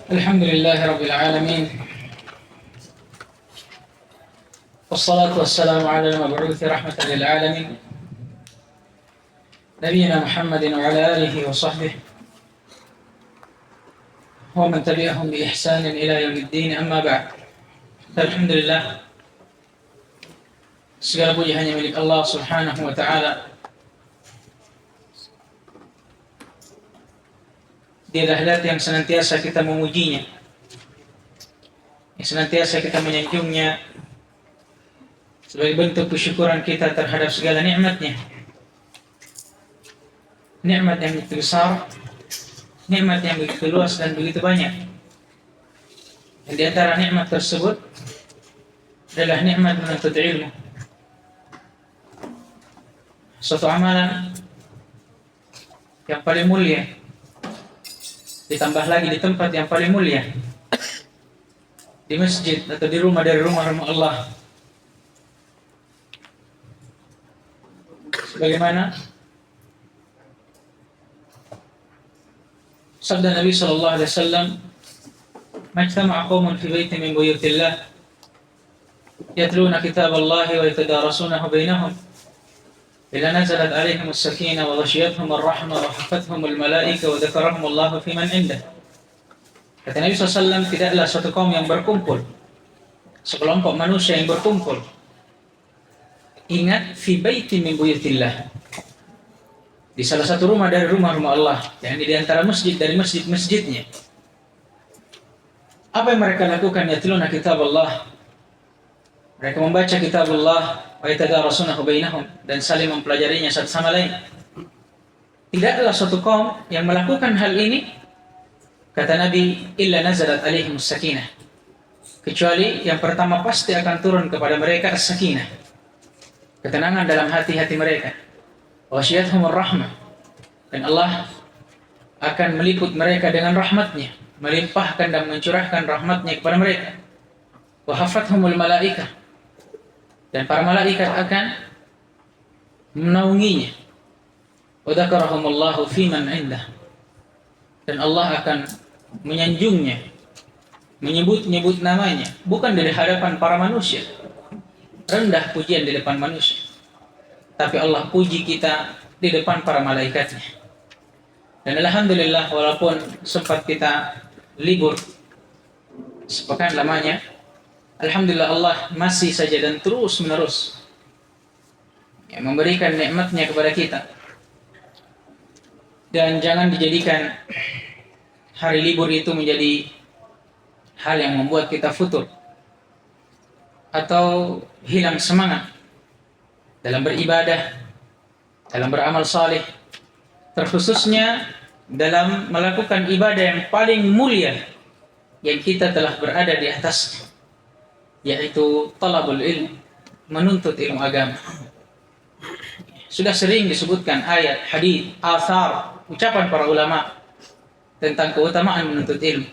الحمد لله رب العالمين، والصلاة والسلام على المبعوث رحمة للعالمين نبينا محمد وعلى آله وصحبه ومن تبعهم بإحسان إلى يوم الدين. أما بعد. Alhamdulillah, segala puji hanya milik Allah Subhanahu wa taala. Dialah zat yang senantiasa kita memujinya, yang senantiasa kita menyanjungnya sebagai bentuk kesyukuran kita terhadap segala nikmatnya. Nikmat yang begitu besar, nikmat yang begitu luas dan begitu banyak. Dan di antara nikmat tersebut adalah nikmat menuntut ilmu. Suatu amalan yang paling mulia, ditambah lagi di tempat yang paling mulia, di masjid atau di rumah dari rumah-rumah Allah. Sebagaimana sabda Nabi sallallahu alaihi wasallam, "Majtama'a qaumun fi baitin min buyutillah yatluna kitaballahi wa yatadarasunahu bainahum ila nazalat alaihim as-sakinah wa ghashiyatuhum ar-rahmah wa hafathum al-malaika wa dzakarahum Allah fi man indah." Kata Nabi SAW, tidaklah suatu kaum yang berkumpul, sekelompok manusia yang berkumpul, ingat, fi baitin min buyutillah, di salah satu rumah dari rumah-rumah Allah, yang di antara masjid dari masjid-masjidnya. Apa yang mereka lakukan? Yatluna kitab Allah, mereka membaca kitab Allah, wa yatadarasunahu bainahum, dan saling mempelajarinya satu sama lain. Tidaklah suatu kaum yang melakukan hal ini, kata Nabi, illa nazalat alaihimus sakinah, kecuali yang pertama pasti akan turun kepada mereka as-sakinah, ketenangan dalam hati-hati mereka. Wa ghashiyatuhumur rahmah, dan Allah akan meliput mereka dengan rahmatnya, melimpahkan dan mencurahkan rahmatnya kepada mereka. Wa hafathumul malaikah, dan para malaikat akan menaunginya. Wa dzakarahumullahu fi man indah, dan Allah akan menyanjungnya, menyebut-nyebut namanya, bukan dari hadapan para manusia, rendah pujian di depan manusia, tapi Allah puji kita di depan para malaikatnya. Dan alhamdulillah, walaupun sempat kita libur sepekan lamanya, alhamdulillah Allah masih saja dan terus menerus yang memberikan nikmatnya kepada kita. Dan jangan dijadikan hari libur itu menjadi hal yang membuat kita futur atau hilang semangat dalam beribadah, dalam beramal saleh, terkhususnya dalam melakukan ibadah yang paling mulia yang kita telah berada di atasnya, yaitu talabul ilm, menuntut ilmu agama. Sudah sering disebutkan ayat, hadis, athar, ucapan para ulama tentang keutamaan menuntut ilmu.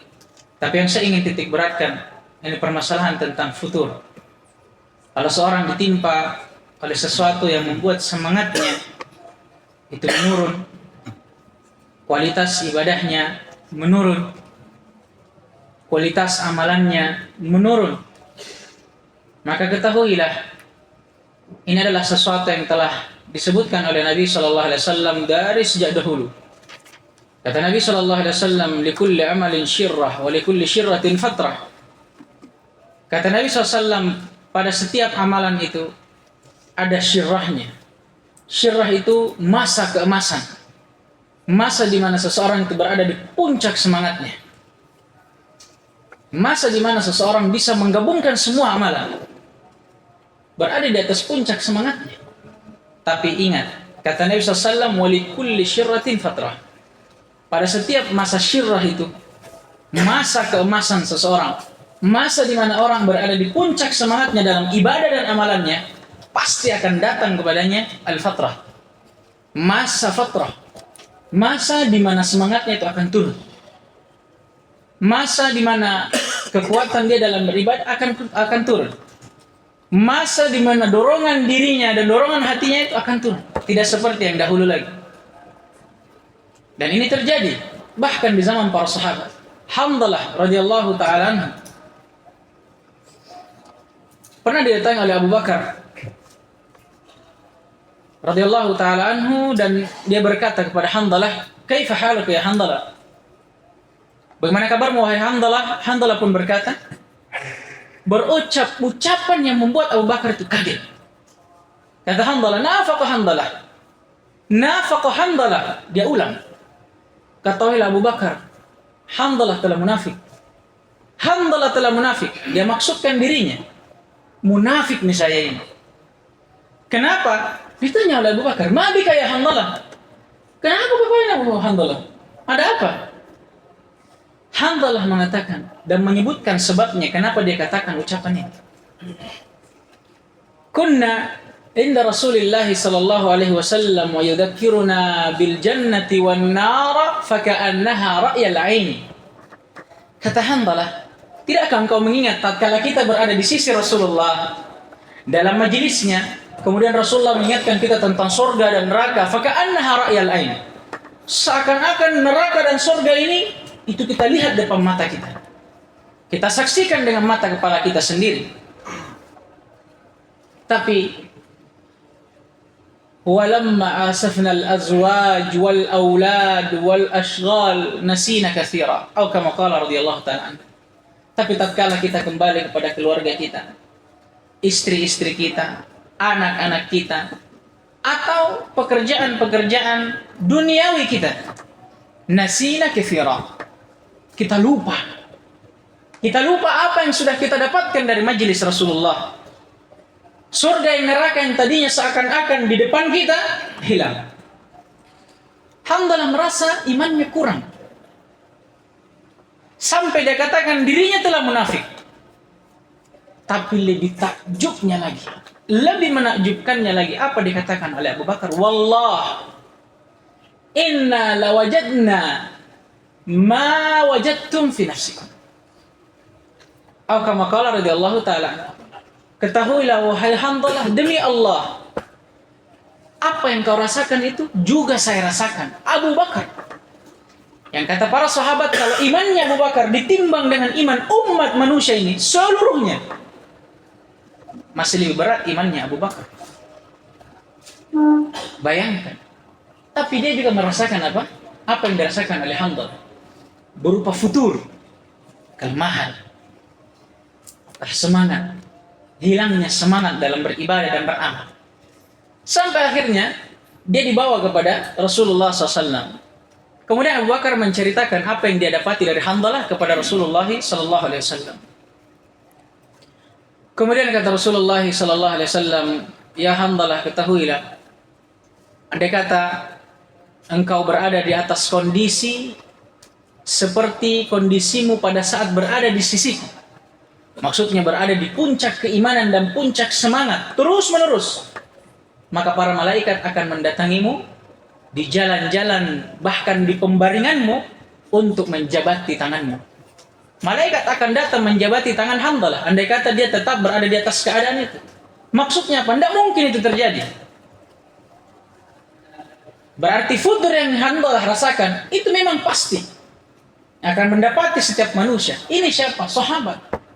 Tapi yang saya ingin titik beratkan, ini permasalahan tentang futur. Kalau seorang ditimpa oleh sesuatu yang membuat semangatnya itu menurun, kualitas ibadahnya menurun, kualitas amalannya menurun, maka ketahuilah ini adalah sesuatu yang telah disebutkan oleh Nabi sallallahu alaihi wasallam dari sejak dahulu. Kata Nabi sallallahu alaihi wasallam, "Likulli amalin syirrah wa likulli syirratin fatrah." Kata Nabi sallallahu alaihi wasallam, pada setiap amalan itu ada syirrahnya. Syirrah itu masa keemasan, masa di mana seseorang itu berada di puncak semangatnya, masa di mana seseorang bisa menggabungkan semua amalan, berada di atas puncak semangatnya. Tapi ingat, kata Nabi SAW, walikulli syirratin fatrah, pada setiap masa syirrah itu, masa keemasan seseorang, masa di mana orang berada di puncak semangatnya dalam ibadah dan amalannya, pasti akan datang kepadanya al-fatrah, masa fatrah, masa di mana semangatnya itu akan turun, masa di mana kekuatan dia dalam beribadah akan turun, masa di mana dorongan dirinya dan dorongan hatinya itu akan turun, tidak seperti yang dahulu lagi. Dan ini terjadi bahkan di zaman para sahabat. Handalah radhiyallahu taala anhu pernah didatangi oleh Abu Bakar radhiyallahu taala anhu, dan dia berkata kepada Handalah, "Kaifa haluka ya Handalah?" Bagaimana kabarmu wahai Handalah? Handalah pun berkata, berucap ucapan yang membuat Abu Bakar itu kaget. Kata Handalah, "Nafaqa Handalah. Nafaqa Handalah." Dia ulang. Ketahuilah Abu Bakar, Handalah telah munafik. Handalah telah munafik. Dia maksudkan dirinya. Munafik nih saya ini. Kenapa? Ditanya oleh Abu Bakar, "Ma bika ya Handalah?" Kenapa bapaknya Handalah? Ada apa? Handalah mengatakan dan menyebutkan sebabnya kenapa dia katakan ucapan itu. Kunna inda Rasulillah sallallahu alaihi wasallam wa yudzakkiruna bil jannati wan nar faka'annaha ra'yal 'ain. Kata Handalah, tidakkah engkau mengingat tatkala kita berada di sisi Rasulullah dalam majelisnya, kemudian Rasulullah mengingatkan kita tentang surga dan neraka, faka'annaha ra'yal 'ain. Seakan-akan neraka dan surga ini itu kita lihat depan mata kita. Kita saksikan dengan mata kepala kita sendiri. Tapi walamma asafna al-azwaj wal aulad wal ashghal nasina katsira, atau kama qala radhiyallahu ta'ala anhu. Tapi tatkala kita kembali kepada keluarga kita, istri-istri kita, anak-anak kita, atau pekerjaan-pekerjaan duniawi kita, nasina katsira, kita lupa. Kita lupa apa yang sudah kita dapatkan dari majelis Rasulullah. Surga dan neraka yang tadinya seakan-akan di depan kita hilang. Handalah merasa imannya kurang. Sampai dia katakan dirinya telah munafik. Tapi lebih takjubnya lagi, lebih menakjubkannya lagi, apa dikatakan oleh Abu Bakar? Wallah, inna lawajadna ma wajadtum fi nafsikum. Atau kama qala radhiyallahu ta'ala. Ketahuilah wahai Handalah, demi Allah, apa yang kau rasakan itu juga saya rasakan. Abu Bakar, yang kata para sahabat, kalau imannya Abu Bakar ditimbang dengan iman umat manusia ini seluruhnya, masih lebih berat imannya Abu Bakar. Bayangkan. Tapi dia juga merasakan apa? Apa yang dirasakan oleh Handalah, berupa futur, kelemahan, semangat, hilangnya semangat dalam beribadah dan beramal. Sampai akhirnya dia dibawa kepada Rasulullah SAW. Kemudian Abu Bakar menceritakan apa yang dia dapati dari Handalah kepada Rasulullah SAW. Kemudian kata Rasulullah SAW, "Ya Handalah, ketahuilah, andai kata engkau berada di atas kondisi seperti kondisimu pada saat berada di sisiku." Maksudnya berada di puncak keimanan dan puncak semangat terus menerus, maka para malaikat akan mendatangimu di jalan-jalan, bahkan di pembaringanmu, untuk menjabati tanganmu. Malaikat akan datang menjabati tangan Handalah andai kata dia tetap berada di atas keadaan itu. Maksudnya apa? Tidak mungkin itu terjadi. Berarti futur yang Handalah rasakan itu memang pasti akan mendapati setiap manusia. Ini siapa? Sahabat.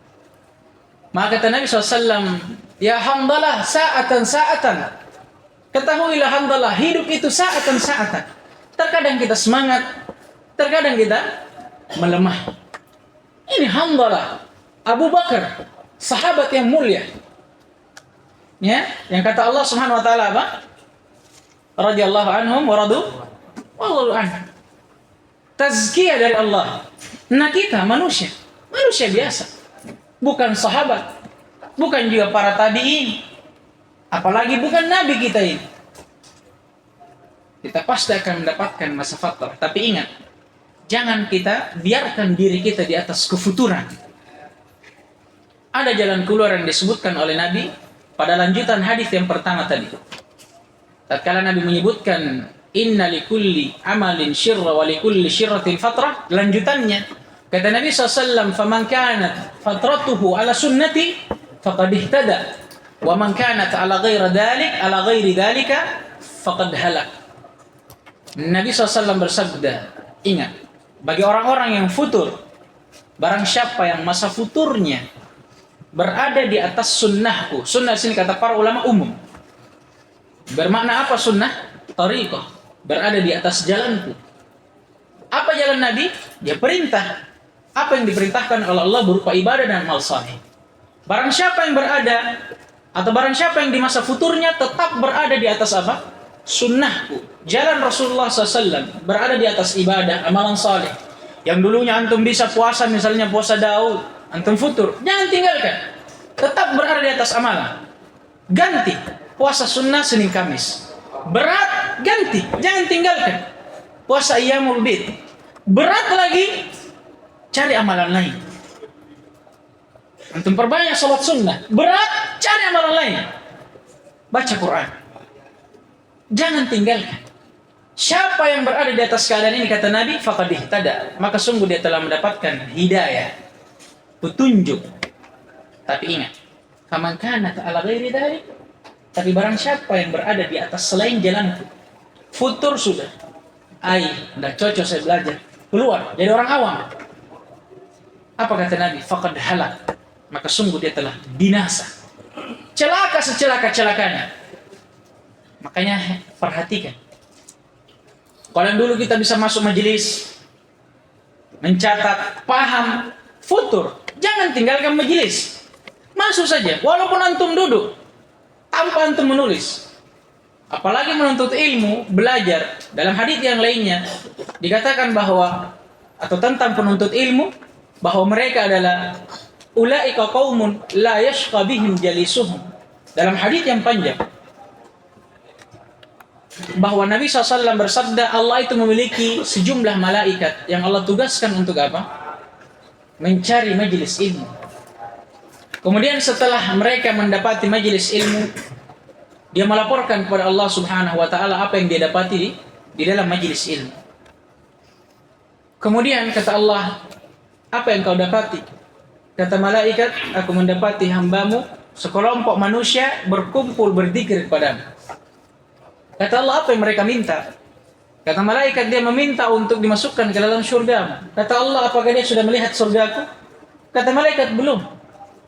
Maka kata Nabi SAW, "Ya Handalah, sa'atan. Ketahuilah Handalah, hidup itu sa'atan. Terkadang kita semangat, terkadang kita melemah." Ini Handalah, Abu Bakar, sahabat yang mulia. Ya, yang kata Allah Subhanahu wa taala apa? Radhiyallahu anhum wa radu wallahu anhum. Tazkiyah dari Allah. Nah, kita manusia biasa. Bukan sahabat, bukan juga para tabi'in, apalagi bukan nabi kita ini. Kita pasti akan mendapatkan masa fatrah. Tapi ingat, jangan kita biarkan diri kita di atas kefuturan. Ada jalan keluar yang disebutkan oleh Nabi pada lanjutan hadis yang pertama tadi. Tatkala Nabi menyebutkan inna likulli amalin syirra wa likulli syirratin fatrah, lanjutannya kata Nabi SAW, "Faman kanat fatratuhu ala sunnati faqad ihtada, wa man kanat ala ghairi dhalika faqad halak." Nabi SAW bersabda, ingat, bagi orang-orang yang futur barang siapa yang masa futurnya berada di atas sunnahku. Sunnah sini kata para ulama umum. Bermakna apa sunnah? Tariqah, berada di atas jalanku. Apa jalan Nabi? Dia perintah. Apa yang diperintahkan oleh Allah berupa ibadah dan amal saleh. Barang siapa yang berada atau barang siapa yang di masa futurnya tetap berada di atas apa? Sunnahku. Jalan Rasulullah SAW berada di atas ibadah, amalan saleh. Yang dulunya antum bisa puasa, misalnya puasa Daud, antum futur, jangan tinggalkan. Tetap berada di atas amalan. Ganti puasa sunnah Senin Kamis. Berat, ganti, jangan tinggalkan. Puasa Ayyamul Bid. Berat lagi, cari amalan lain. Antum perbanyak salat sunnah. Berat, cari amalan lain. Baca Quran. Jangan tinggalkan. Siapa yang berada di atas keadaan ini, kata Nabi, faqad ihtada, maka sungguh dia telah mendapatkan hidayah, petunjuk. Tapi ingat, faman kana ala ghairi dzalik, tapi barang siapa yang berada di atas selain jalanku, futur sudah, tidak cocok saya belajar, keluar jadi orang awam. Apa kata Nabi? Faqad halak, maka sungguh dia telah binasa, celaka secelaka-celakanya. Makanya perhatikan. Kalau yang dulu kita bisa masuk majelis, mencatat, paham, futur, jangan tinggalkan majelis. Masuk saja, walaupun antum duduk, tanpa antum menulis. Apalagi menuntut ilmu, belajar. Dalam hadits yang lainnya, dikatakan bahwa, atau tentang penuntut ilmu, bahwa mereka adalah ulaika qaumun la yashqa bihim jalisuhum. Dalam hadits yang panjang, bahwa Nabi SAW bersabda, Allah itu memiliki sejumlah malaikat yang Allah tugaskan untuk apa? Mencari majelis ilmu. Kemudian setelah mereka mendapati majelis ilmu, dia melaporkan kepada Allah Subhanahu wa taala apa yang dia dapati di dalam majelis ilmu. Kemudian kata Allah, apa yang kau dapati? Kata malaikat, aku mendapati hambamu sekelompok manusia berkumpul berzikir kepadamu. Kata Allah, apa yang mereka minta? Kata malaikat, dia meminta untuk dimasukkan ke dalam surga. Kata Allah, apakah dia sudah melihat surgaku? Kata malaikat, belum.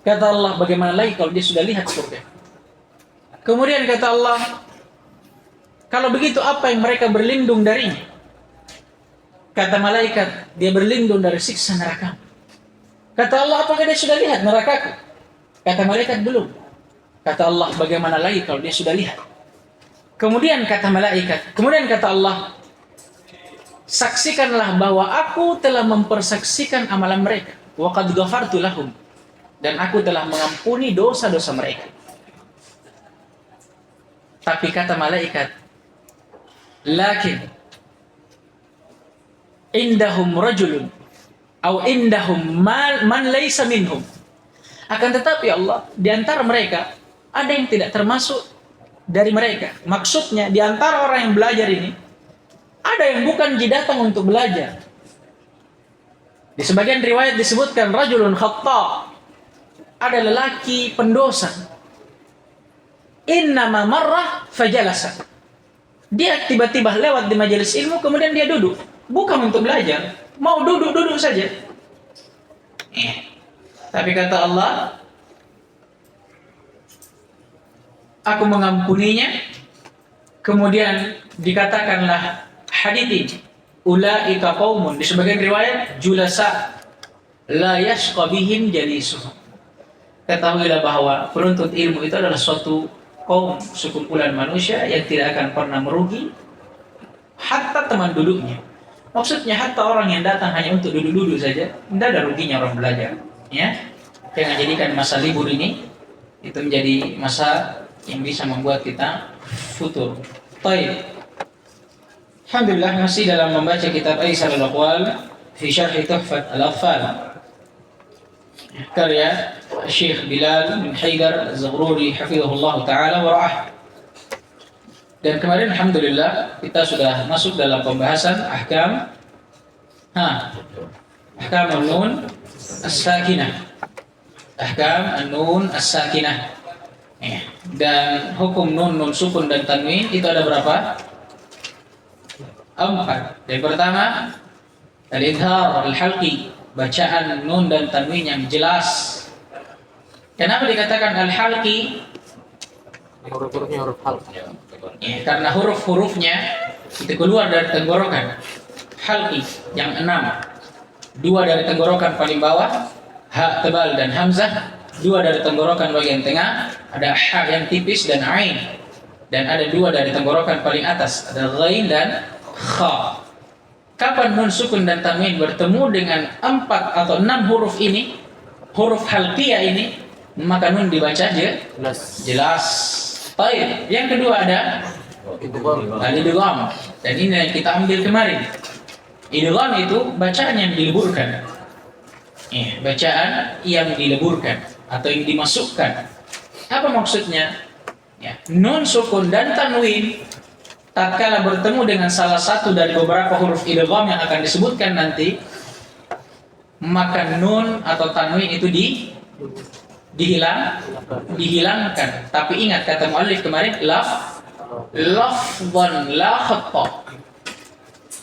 Kata Allah, bagaimana lagi kalau dia sudah lihat surga? Kemudian kata Allah, kalau begitu apa yang mereka berlindung darinya? Kata malaikat, dia berlindung dari siksa neraka. Kata Allah, apakah dia sudah lihat nerakaku? Kata malaikat, belum. Kata Allah, bagaimana lagi kalau dia sudah lihat? Kemudian kata malaikat, kemudian kata Allah, saksikanlah bahwa aku telah mempersaksikan amalan mereka. Wa qad ghafartu lahum, dan aku telah mengampuni dosa-dosa mereka. Tapi kata malaikat, lakin indahum rajulun atau indahum man laysa minhum. Akan tetapi Allah, di antara mereka ada yang tidak termasuk dari mereka. Maksudnya di antara orang yang belajar ini ada yang bukan datang untuk belajar. Di sebagian riwayat disebutkan rajulun khata', ada lelaki pendosa. Innama marrah fajalasa. Dia tiba-tiba lewat di majelis ilmu, kemudian dia duduk, bukan untuk belajar, mau duduk-duduk saja. Tapi kata Allah, aku mengampuninya. Kemudian dikatakanlah hadits ini, ulaika qaumun, di sebagian riwayat julasa la yashqa bihim jalisuhum. Ketahuilah bahwa penuntut ilmu itu adalah suatu kaum, sekumpulan manusia yang tidak akan pernah merugi hatta teman duduknya. Maksudnya hatta orang yang datang hanya untuk duduk-duduk saja, tidak ada ruginya orang belajar. Ya, jangan jadikan masa libur ini itu menjadi masa yang bisa membuat kita futur. Baik. Alhamdulillah, masih dalam membaca kitab Aisar al-Aqwal fi Syarh Tuhfat al-Atfal karya Syekh Bilal bin Haidar Az-Zaghruri hafizahullah taala wa ra'ah. Dan kemarin alhamdulillah kita sudah masuk dalam pembahasan ahkam an-nun as-sakinah. Ahkam an-nun as-sakinah. Dan hukum nun sukun dan tanwin itu ada berapa? 4. Yang pertama, al-idhar al-halqi, bacaan nun dan tanwin yang jelas. Kenapa dikatakan al-halqi? Huruf-hurufnya huruf halq. Ya, karena huruf-hurufnya itu keluar dari tenggorokan. Halqi yang 6. 2 dari tenggorokan paling bawah, ha tebal dan hamzah. 2 dari tenggorokan bagian tengah, ada ha yang tipis dan ain. Dan ada 2 dari tenggorokan paling atas, ada ghain dan kha. Kapan nun sukun dan tanwin bertemu dengan 4 atau 6 huruf ini, huruf halqiyah ini, maka nun dibaca jelas. Baik, yang kedua ada al-idgham. Dan ini yang kita ambil kemarin. Idgham itu bacaan yang dileburkan. Bacaan yang dileburkan atau yang dimasukkan. Apa maksudnya? Ya, nun sukun dan tanwin tatkala bertemu dengan salah satu dari beberapa huruf idgham yang akan disebutkan nanti, maka nun atau tanwin itu dihilangkan. Tapi ingat kata muallif kemarin, lafdhan la khatta.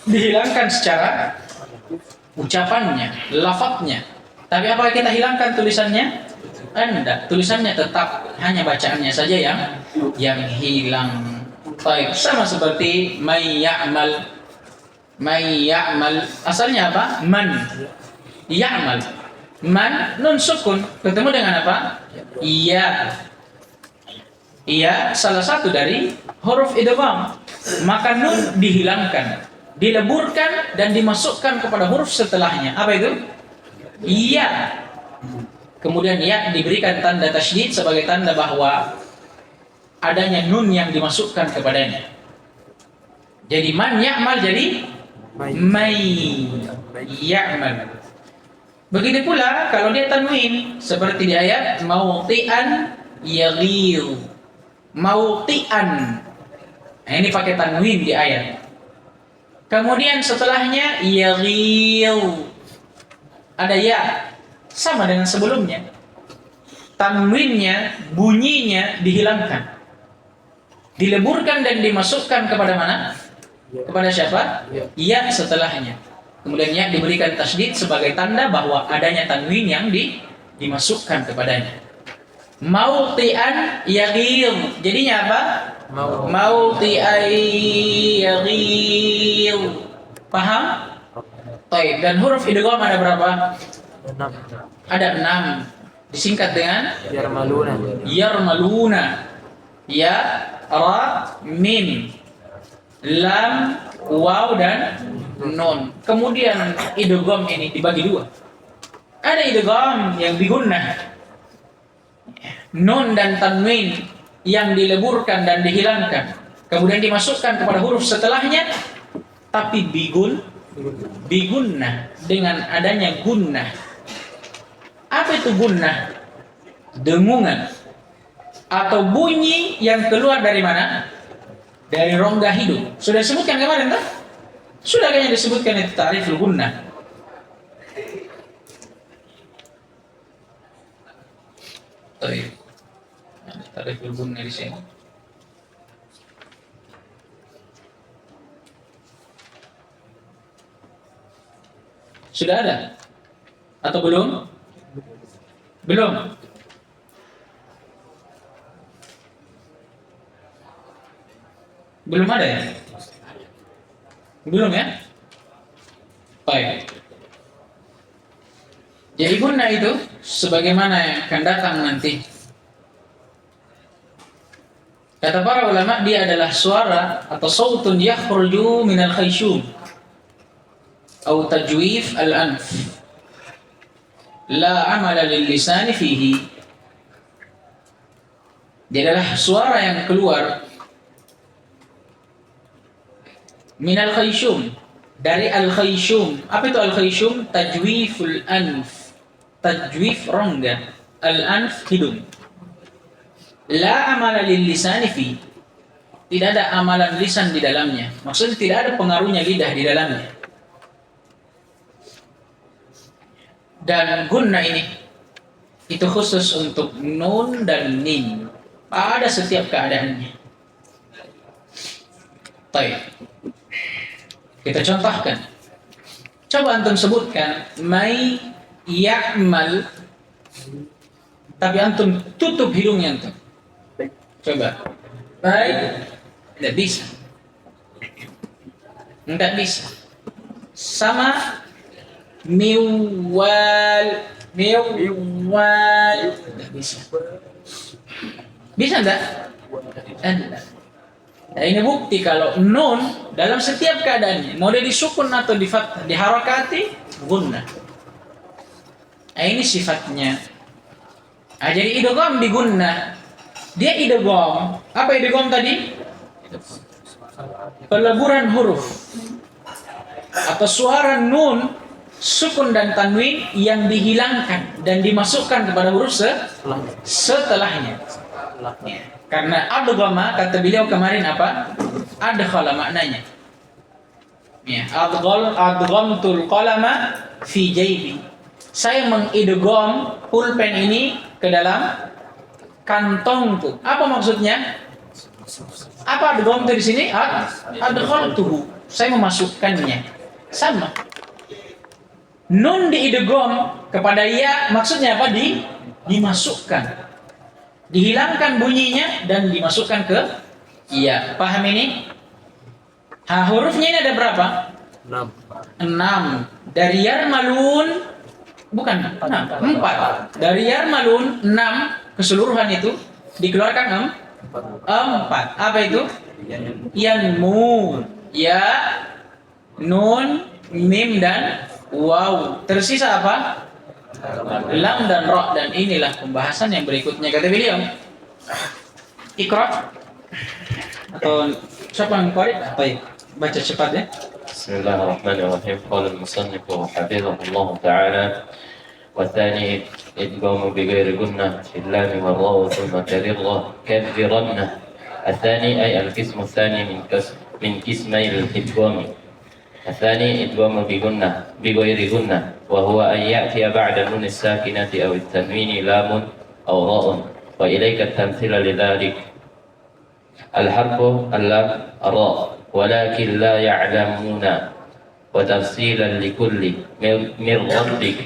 Dihilangkan secara ucapannya, lafadznya. Tapi apakah kita hilangkan tulisannya? Tidak, tulisannya tetap, hanya bacaannya saja yang hilang. Baik, sama seperti may ya'mal. Asalnya apa? Man. Ya'mal. Man nun sukun ketemu dengan apa? Iya. Iya salah satu dari huruf idgham. Maka nun dihilangkan, dileburkan dan dimasukkan kepada huruf setelahnya. Apa itu? Iya. Kemudian ya diberikan tanda tasydid sebagai tanda bahwa adanya nun yang dimasukkan kepadanya. Jadi man ya'mal jadi may ya'mal. Begitu pula kalau dia tanwin seperti di ayat mawti'an yaghir. Mawti'an. Nah, ini pakai tanwin di ayat. Kemudian setelahnya yaghir. Ada ya, sama dengan sebelumnya. Tanwinnya, bunyinya dihilangkan. Dileburkan dan dimasukkan kepada mana? Kepada siapa? Ya setelahnya. Kemudian ya diberikan tasydid sebagai tanda bahwa adanya tanwin yang dimasukkan kepadanya. Mawti'an yaghir. Jadinya apa? Mawti'an yaghir. Paham? Baik, dan huruf idgham ada berapa? 6. Ada 6. Disingkat dengan yarmaluna. Ya, ra, mim, lam, waw dan nun. Kemudian idgham ini dibagi 2. Ada idgham yang bigunnah, nun dan tanwin yang dileburkan dan dihilangkan, kemudian dimasukkan kepada huruf setelahnya, tapi bigunnah dengan adanya gunnah. Apa itu gunnah? Dengungan atau bunyi yang keluar dari mana? Dari rongga hidung. Sudah disebutkan kemarin tak? Sudah kayaknya disebutkan itu ta'riful gunnah. Baik. Ta'riful gunnah di sini. Sudah ada? Atau belum? Belum. Belum ada ya? Belum ya? Baik. Jadi gunnah itu sebagaimana yang akan datang nanti. Kata para ulama, dia adalah suara atau sautun yakhruju minal khayshum atau tajwif al-anf. La amala lil lisani fihi. Dia adalah suara yang keluar minal khayshum, dari al-khayshum. Apa itu al-khayshum? Tajwiful anf. Tajwif rongga, al-anf hidung. La amala lil lisani fi. Tidak ada amalan lisan di dalamnya. Maksudnya tidak ada pengaruhnya lidah di dalamnya. Dan gunnah ini itu khusus untuk nun dan mim pada setiap keadaannya. Baik. Kita contohkan. Coba antum sebutkan may ya'mal, tapi antum tutup hidungnya antum. Coba. May, tidak bisa. Tidak bisa. Sama miwal, tidak bisa. Bisa enggak? Enggak. Nah, ini bukti kalau nun dalam setiap keadaannya, mau dia disukun atau diharakati, gunnah. Nah, ini sifatnya. Nah, jadi idgham di gunnah. Dia idgham. Apa idgham tadi? Peleburan huruf atau suara nun, sukun dan tanwin yang dihilangkan dan dimasukkan kepada huruf setelahnya. Karena adghama, kata beliau kemarin apa? Adkhala maknanya. Ya, adghamtul qalama fi jaybi. Saya mengidgham pulpen ini ke dalam kantongku. Apa maksudnya? Apa adgham di sini? Adghamtuhu. Saya memasukkannya. Sama. Nun diidgham kepada ya, maksudnya apa? Dimasukkan. Dihilangkan bunyinya dan dimasukkan ke iya. Paham ini? Hurufnya ini ada berapa? 6. Dari yarmalun, bukan 4. Dari yarmalun 6 keseluruhan itu dikeluarkan 4. Apa itu? Yanmu. Ya, nun, mim dan waw. Tersisa apa? Lam dan ra, dan inilah pembahasan yang berikutnya. Kata beliau, Iqra, atau siapa yang qari? Baik, baca cepat ya. Bismillahirrahmanirrahim. Qala al-musannif hafizahullah ta'ala wa thani idgham bi ghairi gunnah fil lam wal ra thumma kadhirannah. الثاني أي القسم الثاني من قسمي الإدغام. الثاني إدغام بغير غنة، وهو أن يأتي بعد النون الساكنة أو التنوين لام أو راء. وإليك التمثيل لذلك: الحرف اللام راء، ولكن لا يعلمون. وتفصيلا لكل من ربك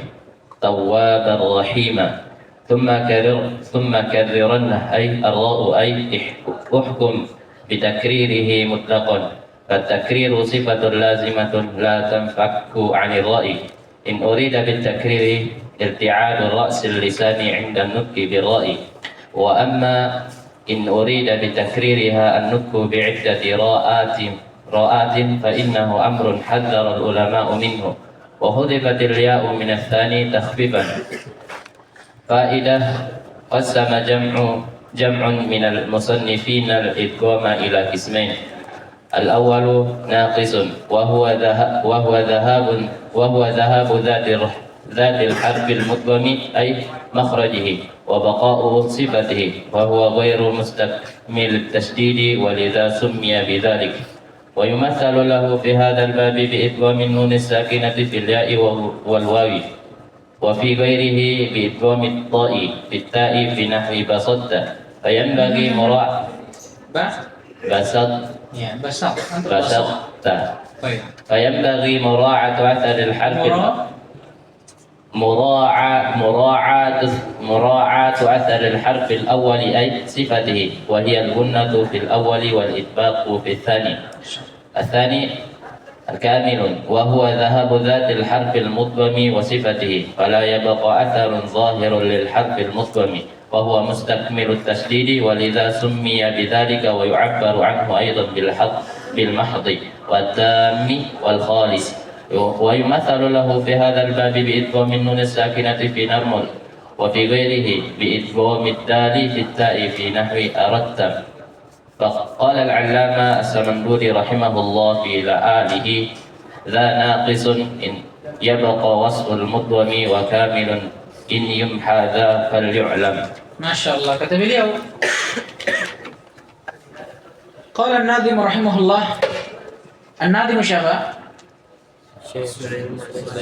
توابا رحيما. ثم كررن أي الراء أي احكم بتكريره مطلقا، فالتكرير صفة لازمة لا تنفك عن الرأي. إن أريد بالتكرير ارتعاد رأس اللسان عند النطق بالرأي، وأما إن أريد بتكريرها النطق بعدة راءات فإنه أمر حذر العلماء منه، وحذفت الياء من الثاني تخفيفا. فائدة: قسم جمع من المصنفين الإدغام إلى قسمين: الأول ناقص وهو ذهاب ذات الحرف المدغم أي مخرجه وبقاء صفته، وهو غير مستكمل التشديد ولذا سمي بذلك. ويمثل له في هذا الباب بإدغام النون الساكنة في الياء والواو، وفي غيره بإدغام الطاء في التاء في نحو بسطت. فينبغي مراعاة فينبغي مراعاة أثر الحرف مراعاة أثر الحرف الأول أي صفته، وهي الغنة في الأول والإطباق في الثاني. الثاني كامل، وهو ذهاب ذات الحرف المدغم وصفته، فلا يبقى أثر ظاهر للحرف المدغم، وهو مستكمل التشديد ولذا سمي بذلك. ويعبر عنه أيضا بالمحض والتام والخالص. ويمثل له في هذا الباب بإدغام النون الساكنة في نرمل، وفي غيره بإدغام الدال في التاء في نحو أردت. فقال العلامة السمنبوري رحمه الله في آله: ذا ناقص إن يبقى وصف المدغم، وكامل إن يمحى ذا فليعلم. ما شاء الله. Kata beliau, qala an-nadhim rahimahullah. An-nadhim siapa?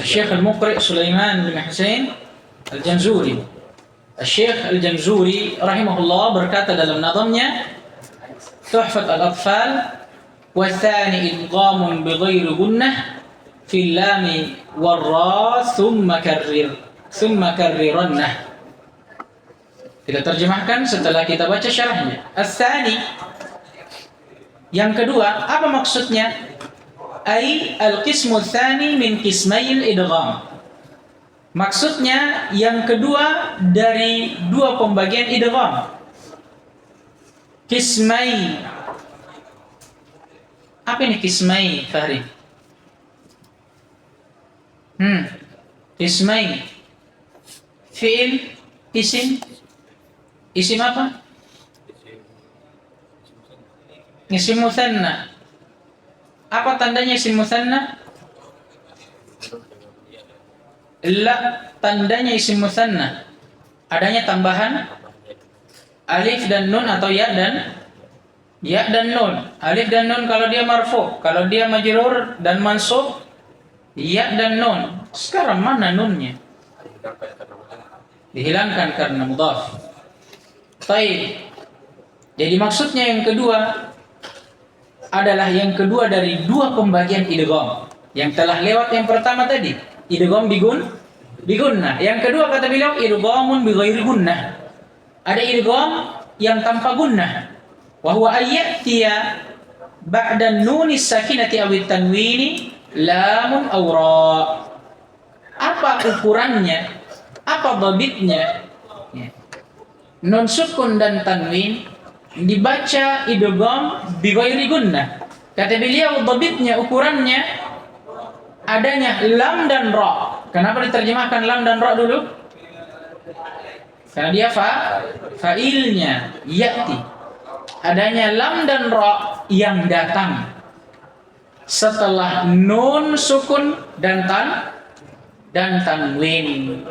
Syekh al-Muqri Sulaiman bin Husain al-Jamzuri. Syekh al-Jamzuri rahimahullah berkata dalam nadhamnya Tuhfat al-Atfal: wa tsani idghamun bighairi gunnah fil lami warra thumma karrirannah. Kita terjemahkan setelah kita baca syarahnya. Ats-tsani, yang kedua, apa maksudnya? Ai al-qismu tsani min qismail idgham. Maksudnya yang kedua dari dua pembagian idgham. Qismai. Apa ini qismai, Fahri? Qismai. Fi'il, isim. Isim apa? Isim mutsanna. Apa tandanya isim mutsanna? La, tandanya isim mutsanna adanya tambahan alif dan nun atau ya dan nun. Alif dan nun kalau dia marfu, kalau dia majrur dan mansub ya dan nun. Sekarang mana nunnya? Dihilangkan karena mudhaf. Baik. Jadi maksudnya yang kedua adalah yang kedua dari dua pembagian idgham. Yang telah lewat yang pertama tadi, idgham bigunnah. Yang kedua kata beliau idghamun bighairi gunnah. Ada idgham yang tanpa gunnah. Wa huwa ayyatiya ba'da nunis sakinati aw tanwini lamun aw ra. Apa ukurannya? Apa dhabitnya? Nun sukun dan tanwin dibaca idgham bighairi gunnah. Kata beliau dhabitnya, ukurannya adanya lam dan ra. Kenapa diterjemahkan lam dan ra dulu? Karena dia fa'ilnya ya'ti. Adanya lam dan ra yang datang setelah nun sukun dan tanwin.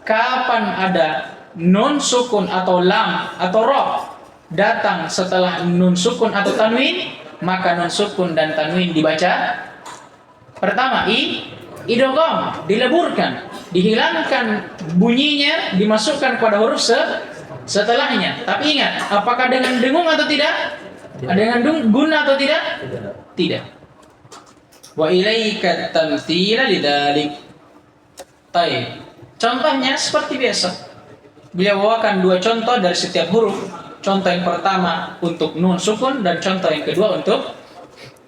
Kapan ada nun sukun atau lam atau ra datang setelah nun sukun atau tanwin, maka nun sukun dan tanwin dibaca pertama idgham, dileburkan, dihilangkan bunyinya, dimasukkan pada huruf setelahnya. Tapi ingat, apakah dengan dengung atau tidak? Dengan guna atau tidak? Tidak. Wa ilaika tamtsila lidzalik. Baik. Contohnya seperti biasa. Beliau bawakan dua contoh dari setiap huruf. Contoh yang pertama untuk nun sukun dan contoh yang kedua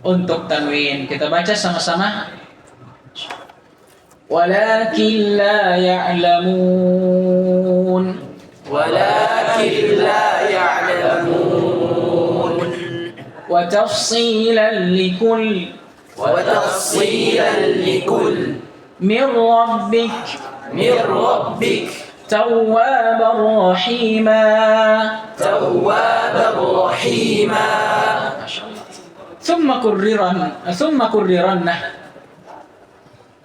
untuk tanwin. Kita baca sama-sama. Walakin la ya'lamun. Walakin la ya'lamun. Wa tafsilan likul. Wa tafsilan likul. Min rabbik. Min rabbik. توابا رحيما توابا رحيما. ثم كررنه.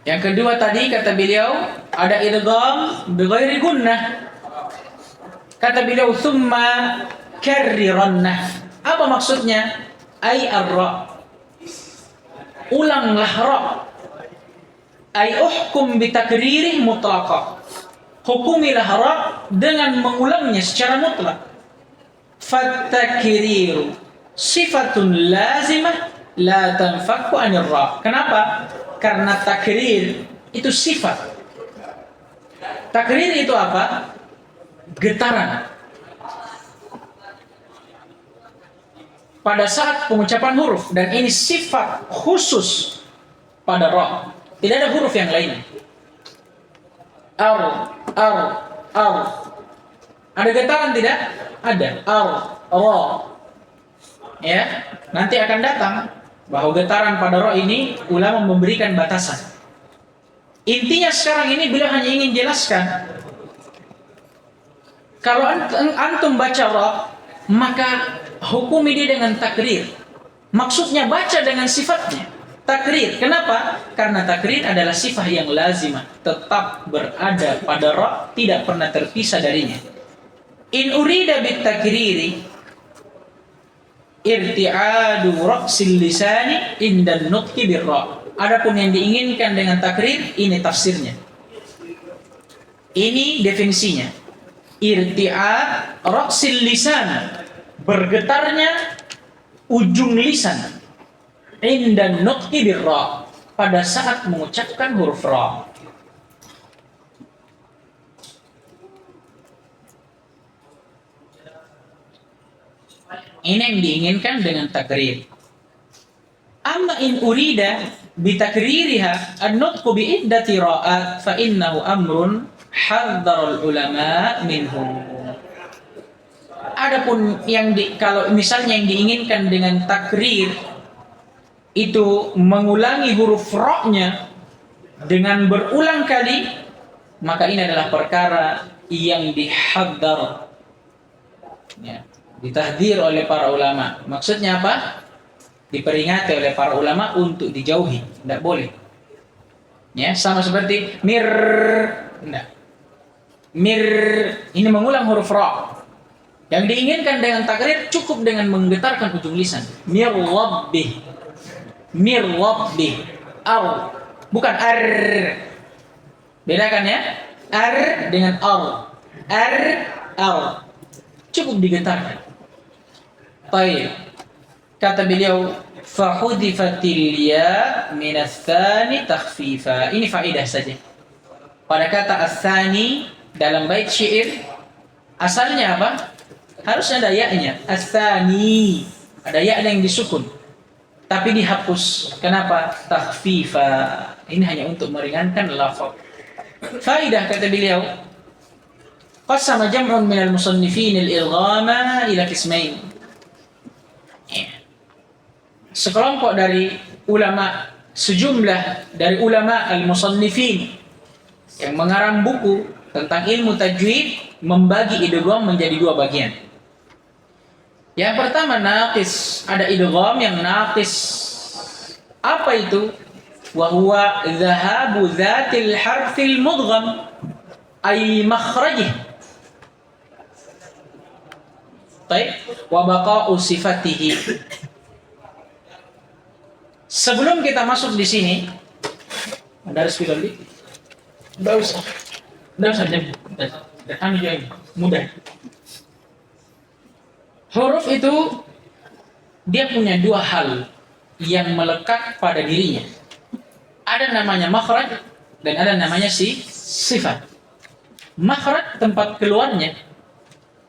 Yang kedua tadi kata beliau ada idgham bighairi gunnah. Kata beliau thumma karrirannah. Apa maksudnya? Ai ar-ra. Ulanglah ra. Ai uhkum bitakriri mutlaqa. Hukumilah ra dengan mengulangnya secara mutlak. Fatakriru sifatun lazimah la tanfaku anir ra. Kenapa? Karena takrir itu sifat. Takrir itu apa? Getaran. Pada saat pengucapan huruf, dan ini sifat khusus pada ra. Tidak ada huruf yang lain. Ar. Ada getaran tidak? Ada. Ra. Ya, nanti akan datang bahwa getaran pada ra ini ulama memberikan batasan. Intinya sekarang ini beliau hanya ingin jelaskan kalau antum baca ra, maka hukumi dia dengan takrir. Maksudnya baca dengan sifatnya. Takrir. Kenapa? Karena takrir adalah sifat yang lazimah, tetap berada pada ra, tidak pernah terpisah darinya. In urida bit takriri irti'adu ra'sil lisani indan nutqi bir ra. Adapun yang diinginkan dengan takrir, ini tafsirnya. Ini definisinya. Irti'ad ra'sil lisan, bergetarnya ujung lisan. Indan nutqi bir ra, pada saat mengucapkan huruf ra. Ini yang diinginkan dengan takrir. Amma in urida bitakririha an-nutqu bi iddati ra'at fa innahu amrun hadzara ulama minhu. Adapun kalau misalnya yang diinginkan dengan takrir itu mengulangi huruf ra-nya dengan berulang kali, maka ini adalah perkara yang dihadzar, ya, ditahdir oleh para ulama. Maksudnya apa? Diperingati oleh para ulama untuk dijauhi, tidak boleh. Ya, sama seperti mir, tidak. Mir ini mengulang huruf ra. Yang diinginkan dengan takrir cukup dengan menggetarkan ujung lisan. Mir rabbih. Mir rabbih. Ar, bukan ar. Bedakan ya. Ar dengan ar. Ar. Cukup digetarkan. Baik. Kata beliau, fahudifatil ya min ats-tsani takhfifa. Ini faedah saja. Pada kata ats-tsani dalam bait syair asalnya apa? Harusnya ada ya-nya. Ats-tsani. Ada ya yang disukun. Tapi dihapus. Kenapa? Takhfifa. Ini hanya untuk meringankan lafaz. Faedah kata beliau, qasama jam'un minal musannifin al-idghama ila qismain. Sekelompok dari ulama, sejumlah dari ulama al-musannifin yang mengarang buku tentang ilmu tajwid membagi idgham menjadi dua bagian. Yang pertama naqis, ada idgham yang naqis. Apa itu? Wa huwa dhahabu dzatil harfil mudgham ay makhrajih. Baik, wa baqa'u sifatihi. Sebelum kita masuk di sini, ada speaker di? Enggak usah jam. Kami juga mudah. Huruf itu dia punya dua hal yang melekat pada dirinya. Ada namanya makhraj dan ada namanya sifat. Makhraj tempat keluarnya,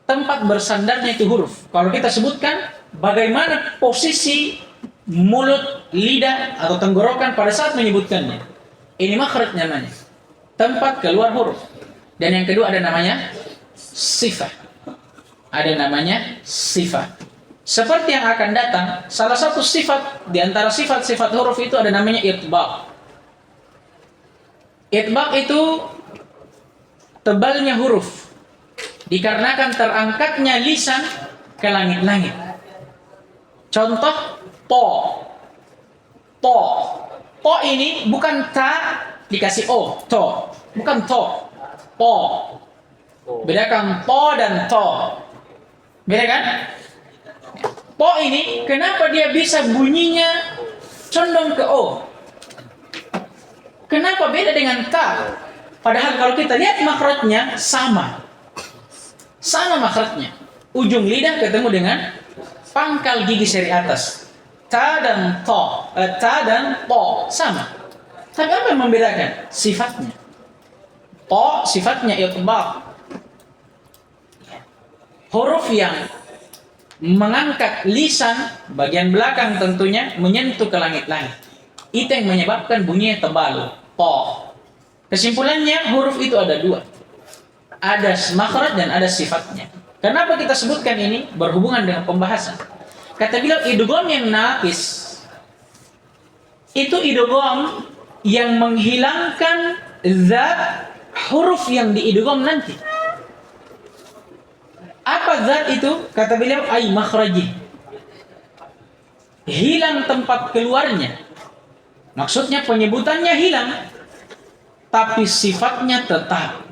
tempat bersandarnya itu huruf. Kalau kita sebutkan bagaimana posisi mulut, lidah atau tenggorokan pada saat menyebutkannya, ini makhraj namanya, tempat keluar huruf. Dan yang kedua ada namanya sifat. Ada namanya sifat. Seperti yang akan datang, salah satu sifat di antara sifat-sifat huruf itu ada namanya itbaq. Itbaq itu tebalnya huruf dikarenakan terangkatnya lisan ke langit-langit. Contoh to ini bukan ta dikasih o, to, bukan to, po. Bedakan to dan to. Bedakan? Po ini kenapa dia bisa bunyinya condong ke o? Kenapa beda dengan ta? Padahal kalau kita lihat makhrajnya sama makhrajnya. Ujung lidah ketemu dengan pangkal gigi seri atas. Ta dan to sama. Tapi apa yang membedakan? Sifatnya. To sifatnya itbaq. Huruf yang mengangkat lisan bagian belakang tentunya menyentuh ke langit-langit. Itu yang menyebabkan bunyinya tebal. To. Kesimpulannya huruf itu ada dua. Ada makhraj dan ada sifatnya. Kenapa kita sebutkan ini? Berhubungan dengan pembahasan. Kata beliau idgham yang naqis itu idgham yang menghilangkan zat huruf yang diidgham nanti. Apa zat itu? Kata beliau ay makhrajih. Hilang tempat keluarnya. Maksudnya penyebutannya hilang, tapi sifatnya tetap.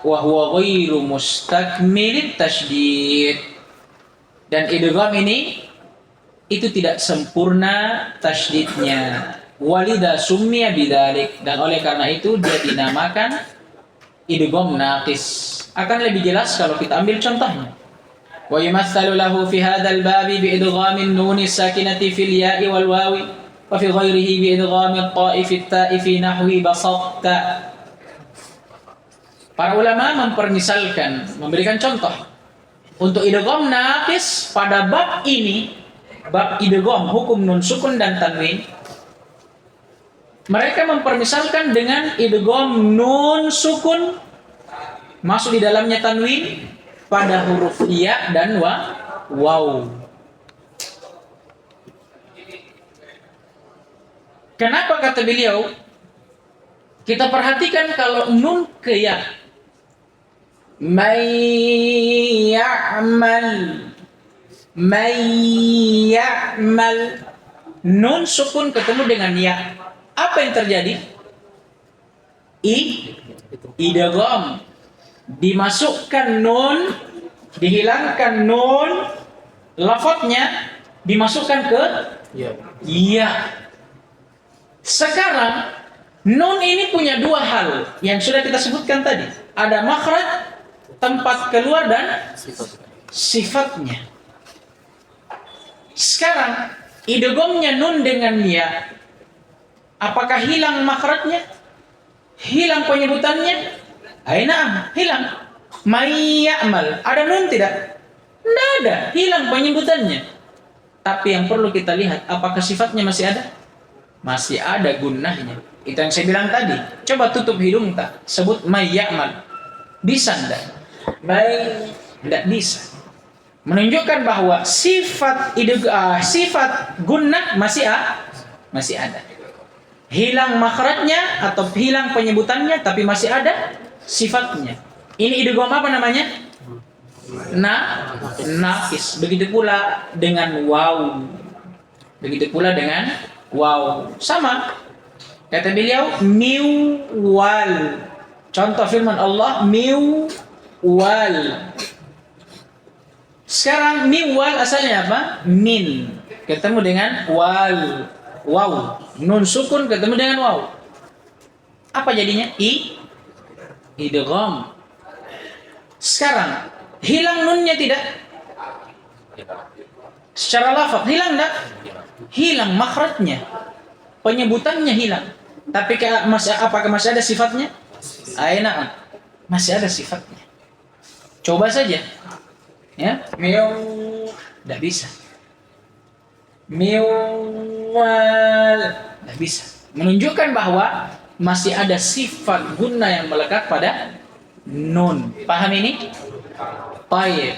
Wa huwa ghairu mustakmilit tasydid. Dan idgham ini itu tidak sempurna tasydidnya. Walida summiya bidzalik, dan oleh karena itu dia dinamakan idgham naqis. Akan lebih jelas kalau kita ambil contohnya. Wa yumatsalu lahu fi hadzal babi bi idghamin nun as-sakinati fil ya'i wal wawi wa fi ghairihi bi idghamit ta'i fit ta'i fi nahwi basatta. Para ulama mempermisalkan, memberikan contoh untuk idgham naqis pada bab ini, bab idgham hukum nun sukun dan tanwin. Mereka mempermisalkan dengan idgham nun sukun masuk di dalamnya tanwin pada huruf ya dan waw. Kenapa kata beliau? Kita perhatikan kalau nun ke ya. May ya'mal, nun sukun ketemu dengan ya. Apa yang terjadi? Idgham. Dimasukkan nun, dihilangkan nun, lafadznya dimasukkan ke ya. Sekarang nun ini punya dua hal yang sudah kita sebutkan tadi. Ada makhraj, tempat keluar, dan sifatnya. Sekarang idghamnya nun dengan ya, apakah hilang makhrajnya? Hilang penyebutannya? Aina hilang. May ya'mal, ada nun tidak? Tidak ada, hilang penyebutannya. Tapi yang perlu kita lihat, apakah sifatnya masih ada? Masih ada gunnahnya. Itu yang saya bilang tadi. Coba tutup hidung tak, sebut may ya'mal. Bisa enggak? May, enggak bisa. Menunjukkan bahwa sifat gunnah masih ada. Hilang makhrajnya atau hilang penyebutannya, tapi masih ada sifatnya. Ini idgham apa namanya? Naqis. Begitu pula dengan waw. Sama. Kata beliau miwal. Contoh firman Allah miwal. Sekarang miwal asalnya apa? Min. Ketemu dengan waw. Nun sukun ketemu dengan waw. Apa jadinya? Idgham. Sekarang hilang nunnya tidak? Secara lafaz hilang enggak? Hilang makhrajnya. Penyebutannya hilang. Tapi apakah masih ada sifatnya? Aina. Masih ada sifatnya. Coba saja. Ya, enggak bisa. Miwal, enggak bisa. Menunjukkan bahwa masih ada sifat gunnah yang melekat pada nun. Paham ini? Baik.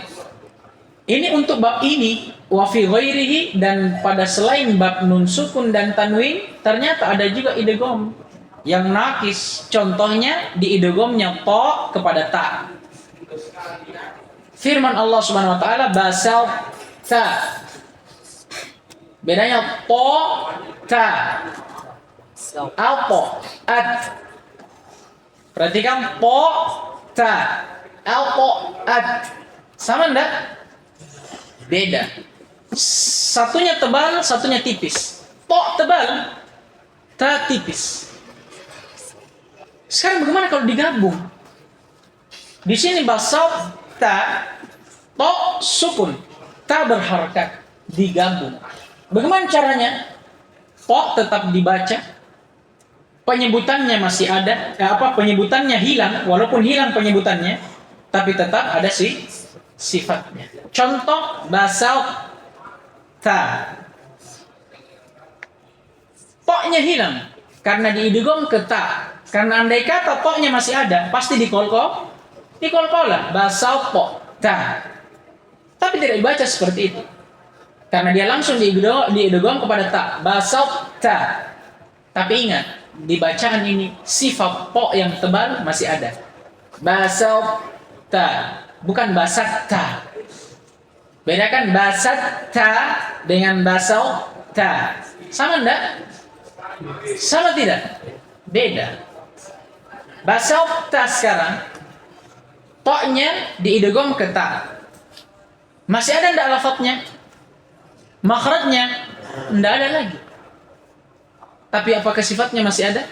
Ini untuk bab ini, wa fi ghairihi, dan pada selain bab nun sukun dan tanwin, ternyata ada juga idgham yang naqis. Contohnya di idghamnya ta kepada ta. Firman Allah Subhanahu wa taala basal ta. Bedanya ta ta. Alpo at. Perhatikan po ta. Alpo at. Sama enggak? Beda. Satunya tebal, satunya tipis. Po tebal, ta tipis. Sekarang bagaimana kalau digabung? Di sini basal ta, to sukun, ta berharakat, digabung. Bagaimana caranya? Po tetap dibaca, penyebutannya masih ada. Penyebutannya hilang, walaupun hilang penyebutannya, tapi tetap ada sifatnya. Contoh basal ta, po-nya hilang karena diidgham ke ta. Karena andai kata po-nya masih ada, pasti dikolkolah basal po ta. Tapi tidak dibaca seperti itu. Karena dia langsung diidgham kepada ta, basal ta. Tapi ingat, di bacaan ini sifat po yang tebal masih ada. Basal ta, bukan basat ta. Bedakan basat ta dengan basal ta. Sama enggak? Sama tidak? Beda. Basal ta sekarang, to-nya diidgham ke ta. Masih ada enggak lafadznya? Makhrajnya enggak ada lagi. Tapi apakah sifatnya masih ada?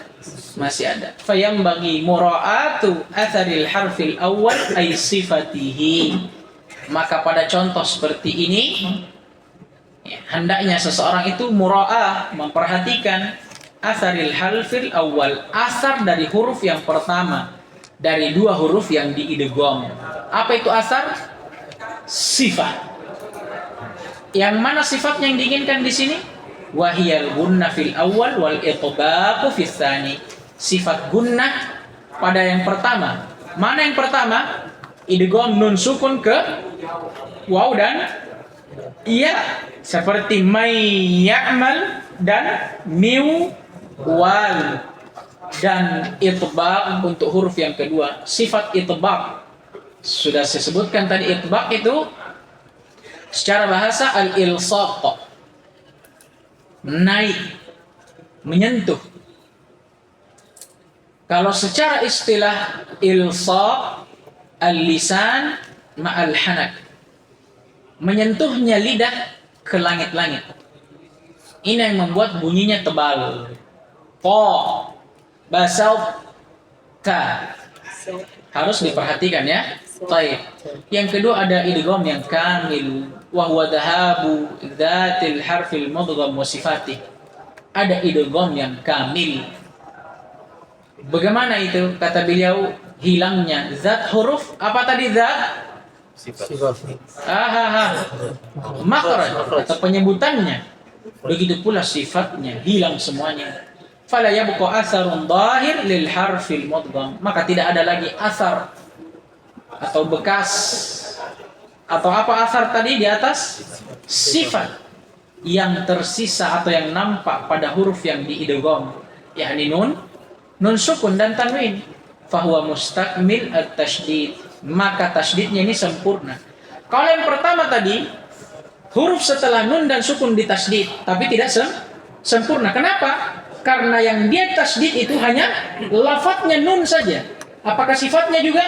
Masih ada. Fayambaghi mura'atu atharil harfil awwal ay sifatihi. Maka pada contoh seperti ini, ya, hendaknya seseorang itu mura'ah, memperhatikan asaril halfil awal, asar dari huruf yang pertama dari dua huruf yang diidgham. Apa itu asar? Sifat. Yang mana sifatnya yang diinginkan di sini? Wahiyal gunnah fil awal wal itbaqu fis tsani. Sifat gunnah pada yang pertama. Mana yang pertama? Idgham nun sukun ke waw dan iya, seperti may ya'mal dan miu wal, dan itbaq untuk huruf yang kedua. Sifat itbaq sudah saya sebutkan tadi. Itbaq itu secara bahasa al-ilsaq, naik, menyentuh. Kalau secara istilah ilsaq al-lisan ma'al hanak, menyentuhnya lidah ke langit-langit. Ini yang membuat bunyinya tebal. Po, basau, ta. Harus diperhatikan ya. Baik. Yang kedua ada idgham yang kamil, wa huwa dhahabu dzatil harfil mudgham wa sifatih. Ada idgham yang kamil. Bagaimana itu? Kata beliau, hilangnya zat huruf. Apa tadi zat? Makhraj atau penyebutannya. Begitu pula sifatnya hilang semuanya. Fala yabqa asarun dhahir lil harfil mudgham. Maka tidak ada lagi asar atau bekas atau apa asar tadi di atas? Sifat yang tersisa atau yang nampak pada huruf yang diidgham, yakni nun sukun dan tanwin. Fahuwa mustakmil at-tasydid. Maka tasydidnya ini sempurna. Kalau yang pertama tadi huruf setelah nun dan sukun ditasydid tapi tidak sempurna. Kenapa? Karena yang dia tasydid itu hanya lafadznya nun saja. Apakah sifatnya juga?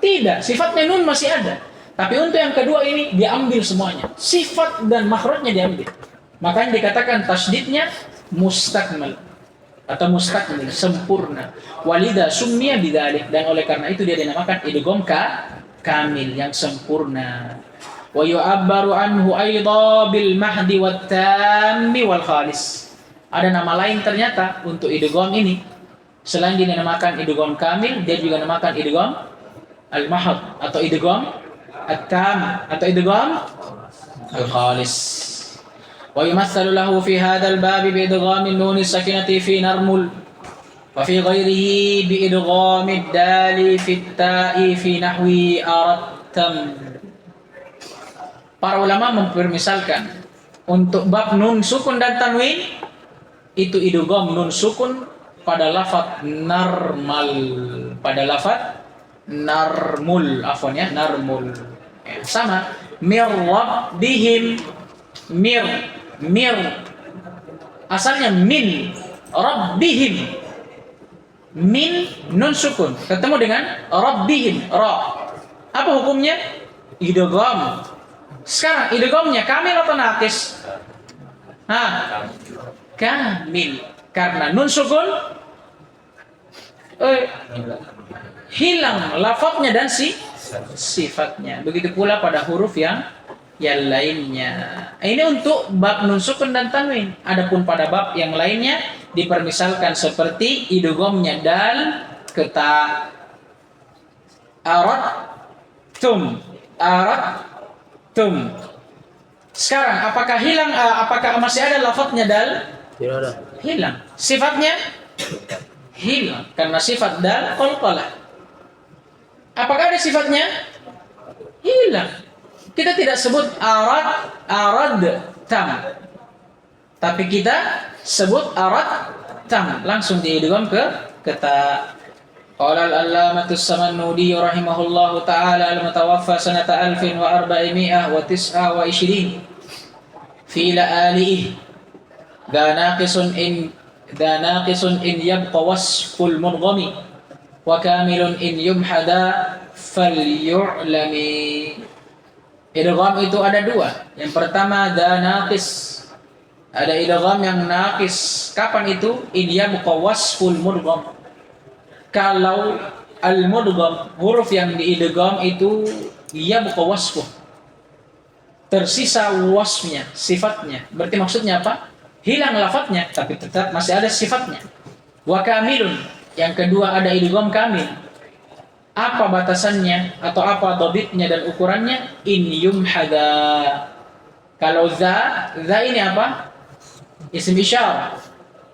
Tidak. Sifatnya nun masih ada. Tapi untuk yang kedua ini diambil semuanya. Sifat dan makhrajnya diambil. Makanya dikatakan tasydidnya mustakmal atau mustakmil, sempurna. Walida summiya bidzalik, dan oleh karena itu dia dinamakan idgham kamil, yang sempurna. Wa yu'abbaru anhu aidha bil mahdi wat tammi wal khalis. Ada nama lain ternyata untuk idgham ini. Selain dinamakan idgham kamil, dia juga dinamakan idgham al mahd atau idgham at-tam atau idgham al khalis. ويمثل له في هذا الباب بإدغام النون الساكنة في نرمل وفي غيره بإدغام الدال في التاء في نحو أردتم. Para ulama mempermisalkan untuk bab nun sukun dan tanwin itu idgham nun sukun pada lafaz narmal, pada lafaz narmul, afwan ya, narmul. Sama mir rabbihim, mir asalnya min rabbihim, min nun sukun ketemu dengan rabbihim ra. Apa hukumnya? Idgham. Sekarang idghamnya kamil atau naqis? Kamil, karena nun sukun hilang lafadznya dan sifatnya. Begitu pula pada huruf yang lainnya. Ini untuk bab nun sukun dan tanwin. Adapun pada bab yang lainnya dipermisalkan seperti idghamnya dal ke ta. Aradtum. Sekarang apakah hilang? Apakah masih ada lafadznya dal? Tidak ada. Hilang. Sifatnya hilang karena sifat dal qalqalah. Apakah ada sifatnya? Hilang. Kita tidak sebut arad tam, tapi kita sebut arad tam, langsung diidgham ke ta. Qala al-allamatu as-Samannudi rahimahullahu ta'ala al-mutawaffa sanata 1429 fi la'alihi da naqisun in yabqa wasful mudghami wa kamilun in yumhada falyu'lami. Idgham itu ada dua. Yang pertama da naqis. Ada idgham yang naqis. Kapan itu? In yabqa wasful mudgham. Kalau al-mudgham, huruf yang diidgham itu yabqa wasfuh, tersisa wasfnya, sifatnya. Berarti maksudnya apa? Hilang lafadznya tapi tetap masih ada sifatnya. Wa kamilun, yang kedua ada idgham kamil. Apa batasannya atau apa dhabitnya dan ukurannya? In yumhada. Kalau za ini apa? Isim isyarah.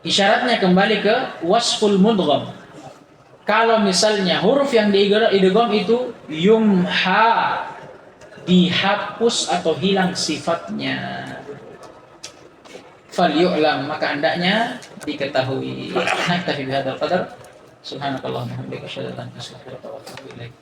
Isyaratnya kembali ke wasful mudgham. Kalau misalnya huruf yang diidgham itu yumha, dihapus atau hilang sifatnya. Falyu'lam, maka hendaknya diketahui. Naktafi bihadzal qadar. Subhanakallahumma wa bihamdika asyhadu an la ilaha illa anta astaghfiruka wa atubu ilaik.